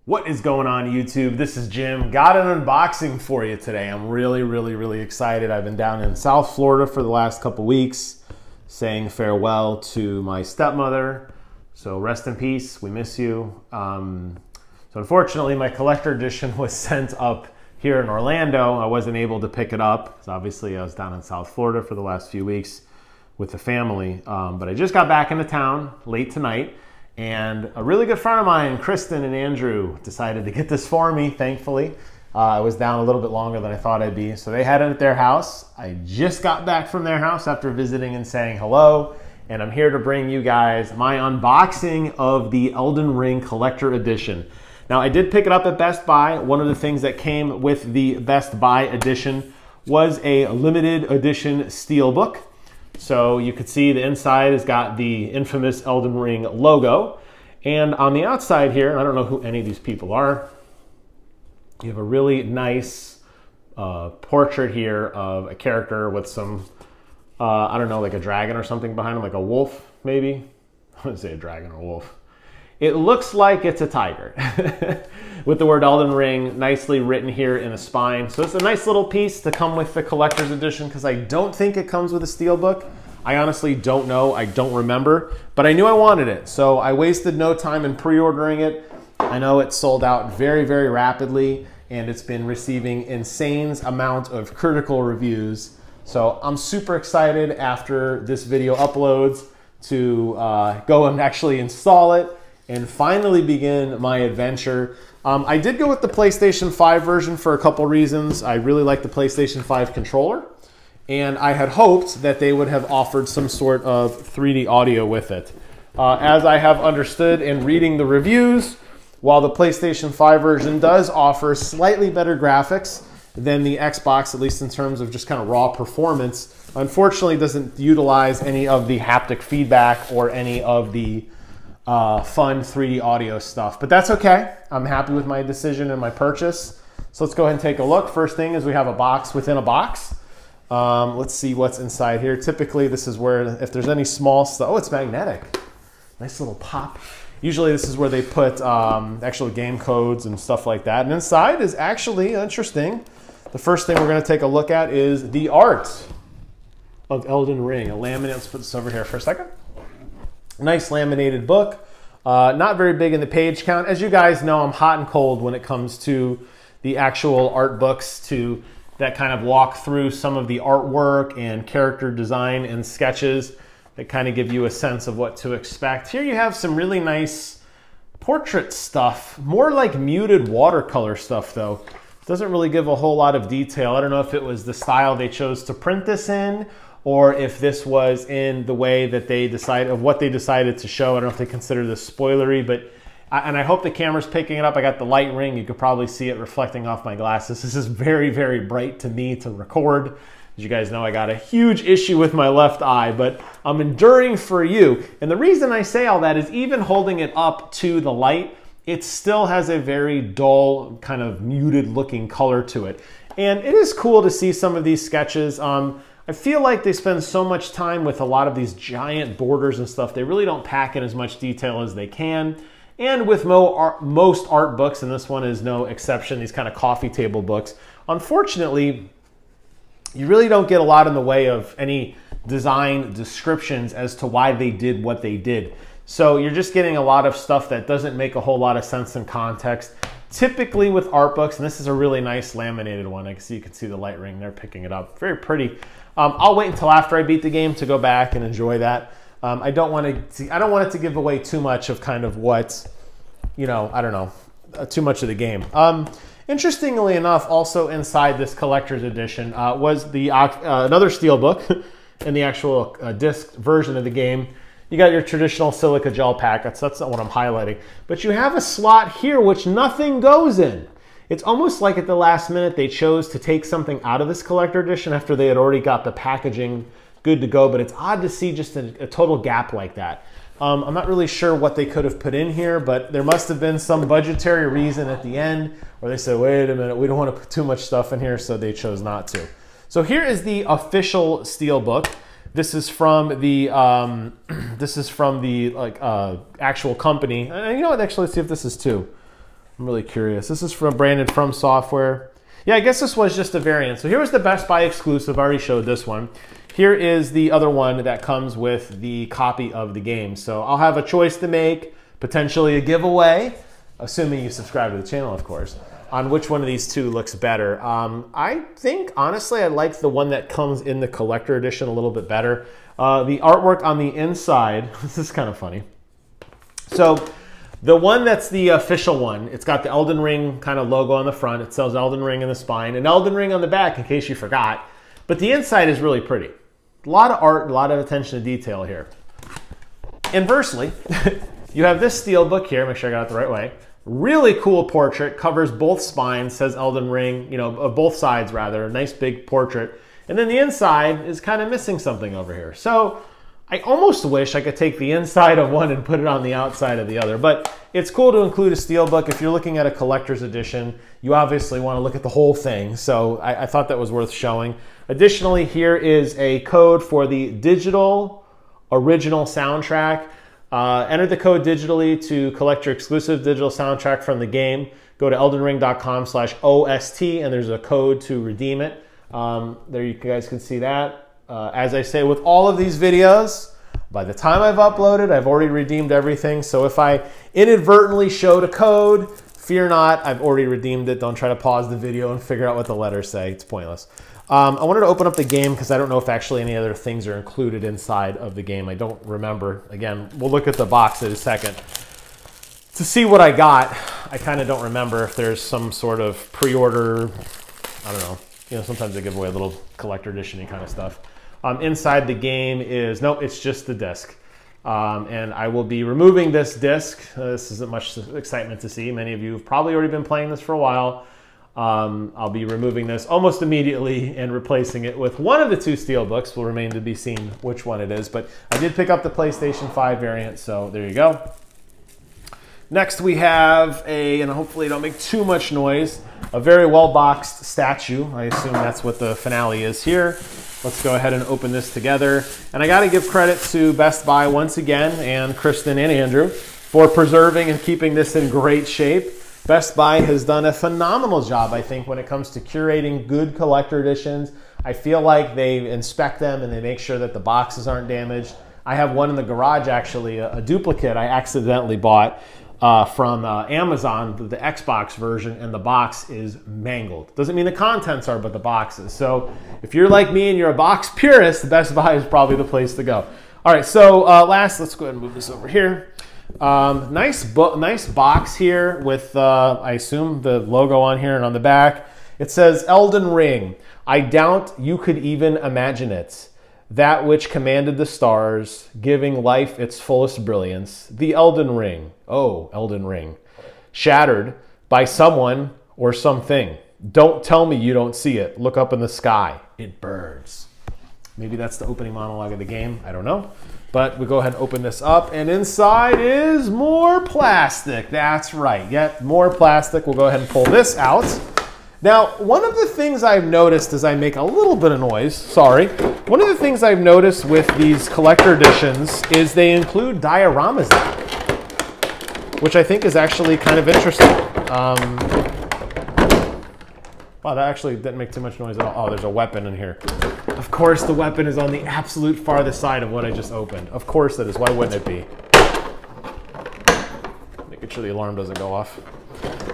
What is going on, YouTube? This is Jim. Got an unboxing for you today. I'm really excited. I've been down in South Florida for the last couple weeks saying farewell to my stepmother. So rest in peace. We miss you. So unfortunately, my collector edition was sent up here in Orlando. I wasn't able to pick it up because obviously I was down in South Florida for the last few weeks with the family. But I just got back into town late tonight. And a really good friend of mine, Kristen and Andrew, decided to get this for me, thankfully. I was down a little bit longer than I thought I'd be. So they had it at their house. I just got back from their house after visiting and saying hello. And I'm here to bring you guys my unboxing of the Elden Ring Collector Edition. Now, I did pick it up at Best Buy. One of the things that came with the Best Buy edition was a limited edition SteelBook. So you could see the inside has got the infamous Elden Ring logo. And on the outside here, I don't know who any of these people are, you have a really nice portrait here of a character with some, I don't know, like a dragon or something behind him, like a wolf maybe. I wouldn't say a dragon or a wolf. It looks like it's a tiger with the word Elden Ring nicely written here in the spine. So it's a nice little piece to come with the collector's edition because I don't think it comes with a SteelBook. I honestly don't know. I don't remember, but I knew I wanted it. So I wasted no time in pre-ordering it. I know it sold out very rapidly and it's been receiving insane amount of critical reviews. So I'm super excited after this video uploads to go and actually install it and finally begin my adventure. I did go with the PlayStation 5 version for a couple reasons. I really like the PlayStation 5 controller, and I had hoped that they would have offered some sort of 3D audio with it. As I have understood in reading the reviews, while the PlayStation 5 version does offer slightly better graphics than the Xbox, at least in terms of just kind of raw performance, unfortunately doesn't utilize any of the haptic feedback or any of the fun 3D audio stuff, but that's okay. I'm happy with my decision and my purchase. So let's go ahead and take a look. First thing is we have a box within a box. Let's see what's inside here. Typically this is where, if there's any small stuff, oh, it's magnetic. Nice little pop. Usually this is where they put actual game codes and stuff like that. And inside is actually interesting. The first thing we're gonna take a look at is the art of Elden Ring. A laminate, let's put this over here for a second. Nice laminated book, not very big in the page count. As you guys know, I'm hot and cold when it comes to the actual art books that kind of walk through some of the artwork and character design and sketches that kind of give you a sense of what to expect. Here you have some really nice portrait stuff, more like muted watercolor stuff though. Doesn't really give a whole lot of detail. I don't know if it was the style they chose to print this in, or if this was in the way that they decided, of what they decided to show. I don't know if they consider this spoilery, but, and I hope the camera's picking it up. I got the light ring. You could probably see it reflecting off my glasses. This is very bright to me to record. As you guys know, I got a huge issue with my left eye, but I'm enduring for you. And the reason I say all that is even holding it up to the light, it still has a very dull, kind of muted looking color to it. And it is cool to see some of these sketches. I feel like they spend so much time with a lot of these giant borders and stuff. They really don't pack in as much detail as they can. And with most art books, and this one is no exception, these kind of coffee table books, unfortunately, you really don't get a lot in the way of any design descriptions as to why they did what they did. So you're just getting a lot of stuff that doesn't make a whole lot of sense in context. Typically with art books, and this is a really nice laminated one. You can see the light ring there picking it up. Very pretty. I'll wait until after I beat the game to go back and enjoy that. I don't want it to give away too much of kind of what, you know, I don't know, too much of the game. Interestingly enough, also inside this collector's edition was the another SteelBook in the actual disc version of the game. You got your traditional silica gel packets. That's not what I'm highlighting. But you have a slot here which nothing goes in. It's almost like at the last minute they chose to take something out of this collector edition after they had already got the packaging good to go, but it's odd to see just a total gap like that. I'm not really sure what they could have put in here, but there must have been some budgetary reason at the end where they said, wait a minute, we don't want to put too much stuff in here, so they chose not to. So here is the official SteelBook. This is from the actual company. And you know what? Actually, let's see if this is too. I'm really curious. This is branded From Software. Yeah, I guess this was just a variant. So here was the Best Buy exclusive. I already showed this one. Here is the other one that comes with the copy of the game. So I'll have a choice to make, potentially a giveaway, assuming you subscribe to the channel, of course, on which one of these two looks better. I think, honestly, I like the one that comes in the collector edition a little bit better. The artwork on the inside, this is kind of funny. So the one that's the official one, it's got the Elden Ring kind of logo on the front. It says Elden Ring in the spine and Elden Ring on the back, in case you forgot. But the inside is really pretty. A lot of art, a lot of attention to detail here. Inversely, you have this SteelBook here. Make sure I got it the right way. Really cool portrait, covers both spines, says Elden Ring, you know, both sides rather, a nice big portrait. And then the inside is kind of missing something over here. So I almost wish I could take the inside of one and put it on the outside of the other, but it's cool to include a SteelBook. If you're looking at a collector's edition, you obviously want to look at the whole thing. So I thought that was worth showing. Additionally, here is a code for the digital original soundtrack. Enter the code digitally to collect your exclusive digital soundtrack from the game. Go to eldenring.com/OST and there's a code to redeem it. There you guys can see that. As I say with all of these videos, by the time I've uploaded, I've already redeemed everything. So if I inadvertently showed a code, fear not, I've already redeemed it. Don't try to pause the video and figure out what the letters say. It's pointless. I wanted to open up the game because I don't know if actually any other things are included inside of the game. I don't remember. Again, we'll look at the box in a second. To see what I got, I kind of don't remember if there's some sort of pre-order, I don't know. You know, sometimes they give away a little collector edition-y kind of stuff. Inside the game is, nope, it's just the disc. And I will be removing this disc. This isn't much excitement to see. Many of you have probably already been playing this for a while. I'll be removing this almost immediately and replacing it with one of the two SteelBooks. Will remain to be seen which one it is, but I did pick up the PlayStation 5 variant, so there you go. Next we have and hopefully I don't make too much noise, a very well-boxed statue. I assume that's what the finale is here. Let's go ahead and open this together. And I gotta give credit to Best Buy once again, and Kristen and Andrew, for preserving and keeping this in great shape. Best Buy has done a phenomenal job, I think, when it comes to curating good collector editions. I feel like they inspect them and they make sure that the boxes aren't damaged. I have one in the garage, actually, a duplicate I accidentally bought from Amazon, the Xbox version, and the box is mangled. Doesn't mean the contents are, but the box is. So if you're like me and you're a box purist, Best Buy is probably the place to go. All right, so let's go ahead and move this over here. Nice box here with, I assume, the logo on here and on the back. It says, Elden Ring. I doubt you could even imagine it. That which commanded the stars, giving life its fullest brilliance. The Elden Ring. Oh, Elden Ring. Shattered by someone or something. Don't tell me you don't see it. Look up in the sky. It burns. Maybe that's the opening monologue of the game. I don't know. But we go ahead and open this up, and inside is more plastic. That's right. Yet more plastic. We'll go ahead and pull this out. Now, one of the things I've noticed as I make a little bit of noise, sorry, one of the things I've noticed with these collector editions is they include dioramas in it, which I think is actually kind of interesting. Wow, that actually didn't make too much noise at all. Oh, there's a weapon in here. Of course, the weapon is on the absolute farthest side of what I just opened. Of course it is. Why wouldn't it be? Making sure the alarm doesn't go off.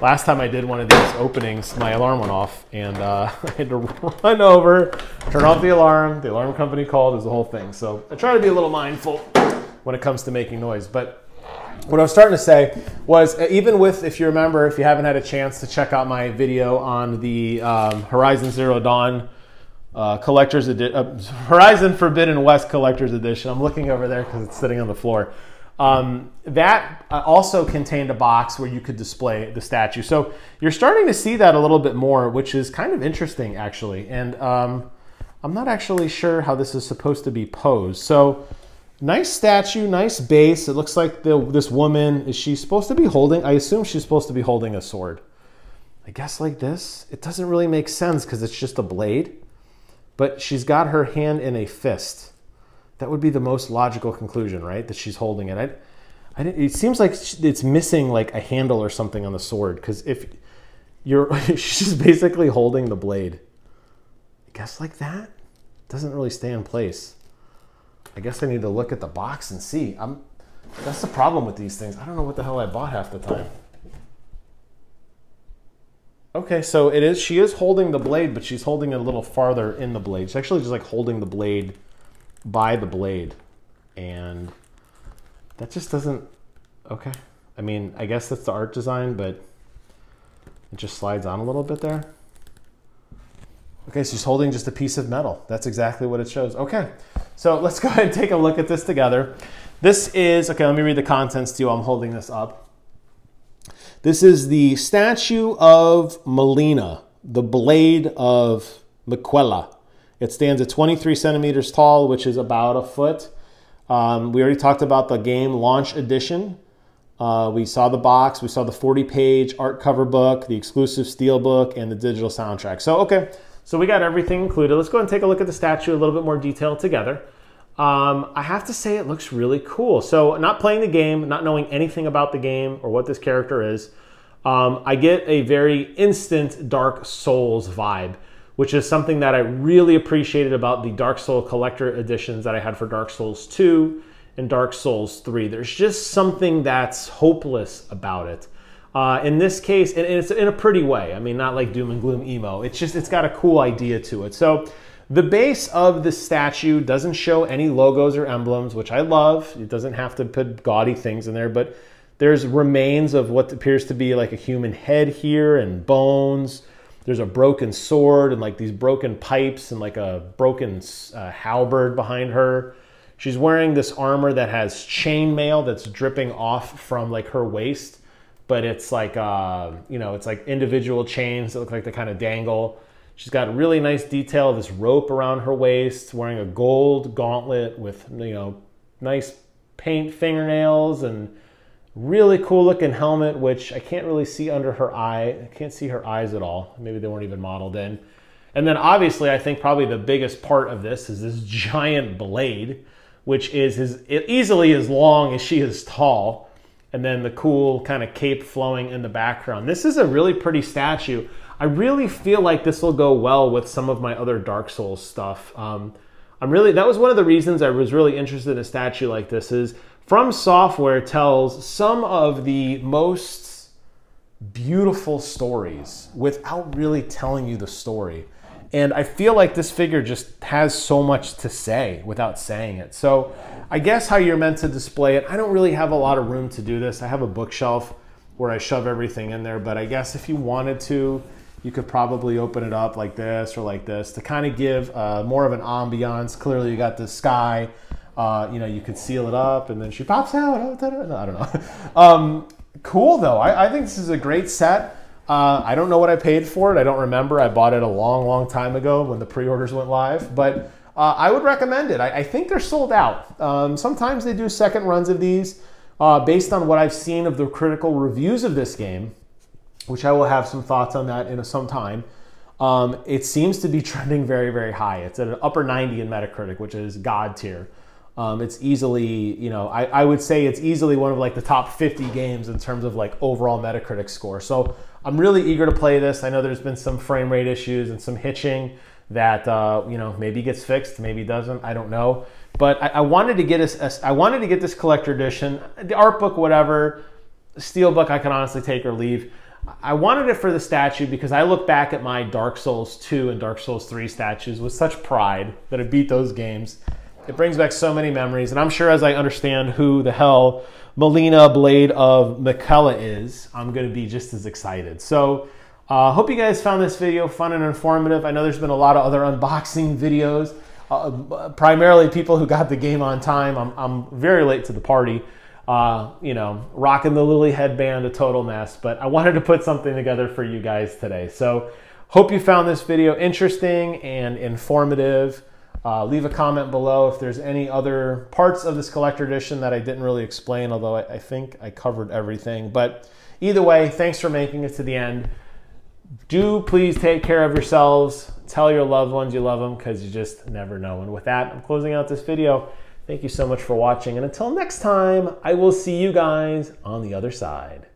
Last time I did one of these openings, my alarm went off, and I had to run over, turn off the alarm company called, it was the whole thing. So I try to be a little mindful when it comes to making noise. But what I was starting to say was, even with, if you remember, if you haven't had a chance to check out my video on the Horizon Zero Dawn Collector's Edition, Horizon Forbidden West Collector's Edition, I'm looking over there because it's sitting on the floor. That also contained a box where you could display the statue. So you're starting to see that a little bit more, which is kind of interesting, actually. And I'm not actually sure how this is supposed to be posed. So nice statue, nice base. It looks like this woman, is she supposed to be holding, I assume she's supposed to be holding a sword. I guess like this. It doesn't really make sense because it's just a blade. But she's got her hand in a fist. That would be the most logical conclusion, right? That she's holding it. it seems like it's missing like a handle or something on the sword, because if you're, she's basically holding the blade. I guess like that? Doesn't really stay in place. I guess I need to look at the box and see. That's the problem with these things. I don't know what the hell I bought half the time. Okay, so she is holding the blade, but she's holding it a little farther in the blade. She's actually just like holding the blade by the blade. And that just doesn't, okay. I mean, I guess that's the art design, but it just slides on a little bit there. Okay, so she's holding just a piece of metal. That's exactly what it shows. Okay, so let's go ahead and take a look at this together. This is, okay, let me read the contents to you. I'm holding this up. This is the statue of Malenia, the blade of Miquella. It stands at 23 centimeters tall, which is about a foot. We already talked about the game launch edition. We saw the box, we saw the 40-page art cover book, the exclusive SteelBook, and the digital soundtrack. So, okay, so we got everything included. Let's go ahead and take a look at the statue in a little bit more detail together. I have to say it looks really cool. So not playing the game, not knowing anything about the game or what this character is, I get a very instant Dark Souls vibe, which is something that I really appreciated about the Dark Souls collector editions that I had for Dark Souls 2 and Dark Souls 3. There's just something that's hopeless about it. In this case, and it's in a pretty way. I mean, not like doom and gloom emo. It's got a cool idea to it. So the base of the statue doesn't show any logos or emblems, which I love. It doesn't have to put gaudy things in there, but there's remains of what appears to be like a human head here and bones. There's a broken sword and like these broken pipes and like a broken halberd behind her. She's wearing this armor that has chainmail that's dripping off from like her waist, but it's like, you know, it's like individual chains that look like they kind of dangle. She's got a really nice detail of this rope around her waist, wearing a gold gauntlet with, you know, nice paint fingernails and really cool looking helmet, which I can't really see under her eye. I can't see her eyes at all. Maybe they weren't even modeled in. And then obviously I think probably the biggest part of this is this giant blade, which is easily as long as she is tall. And then the cool kind of cape flowing in the background. This is a really pretty statue. I really feel like this will go well with some of my other Dark Souls stuff. That was one of the reasons I was really interested in a statue like this. Is From Software tells some of the most beautiful stories without really telling you the story. And I feel like this figure just has so much to say without saying it. So I guess how you're meant to display it, I don't really have a lot of room to do this. I have a bookshelf where I shove everything in there, but I guess if you wanted to, you could probably open it up like this or like this to kind of give more of an ambiance. Clearly you got the sky, you know, you could seal it up and then she pops out. No, I don't know. Cool though, I think this is a great set. I don't know what I paid for it. I don't remember. I bought it a long, long time ago when the pre-orders went live, but I would recommend it. I think they're sold out. Sometimes they do second runs of these based on what I've seen of the critical reviews of this game, which I will have some thoughts on that in some time. It seems to be trending very, very high. It's at an upper 90 in Metacritic, which is God tier. It's easily, you know, I would say it's easily one of like the top 50 games in terms of like overall Metacritic score. So I'm really eager to play this. I know there's been some frame rate issues and some hitching that, you know, maybe gets fixed, maybe doesn't, I don't know. But I wanted to get this collector edition, the art book, whatever, SteelBook I can honestly take or leave. I wanted it for the statue because I look back at my Dark Souls 2 and Dark Souls 3 statues with such pride that I beat those games. It brings back so many memories, and I'm sure as I understand who the hell Malenia Blade of Miquella is, I'm going to be just as excited. So hope you guys found this video fun and informative. I know there's been a lot of other unboxing videos, primarily people who got the game on time. I'm very late to the party. You know, rocking the Lily headband, a total mess, but I wanted to put something together for you guys today. So hope you found this video interesting and informative. Leave a comment below if there's any other parts of this collector edition that I didn't really explain, although I think I covered everything. But either way, thanks for making it to the end. Do please take care of yourselves. Tell your loved ones you love them because you just never know. And with that, I'm closing out this video. Thank you so much for watching, and until next time, I will see you guys on the other side.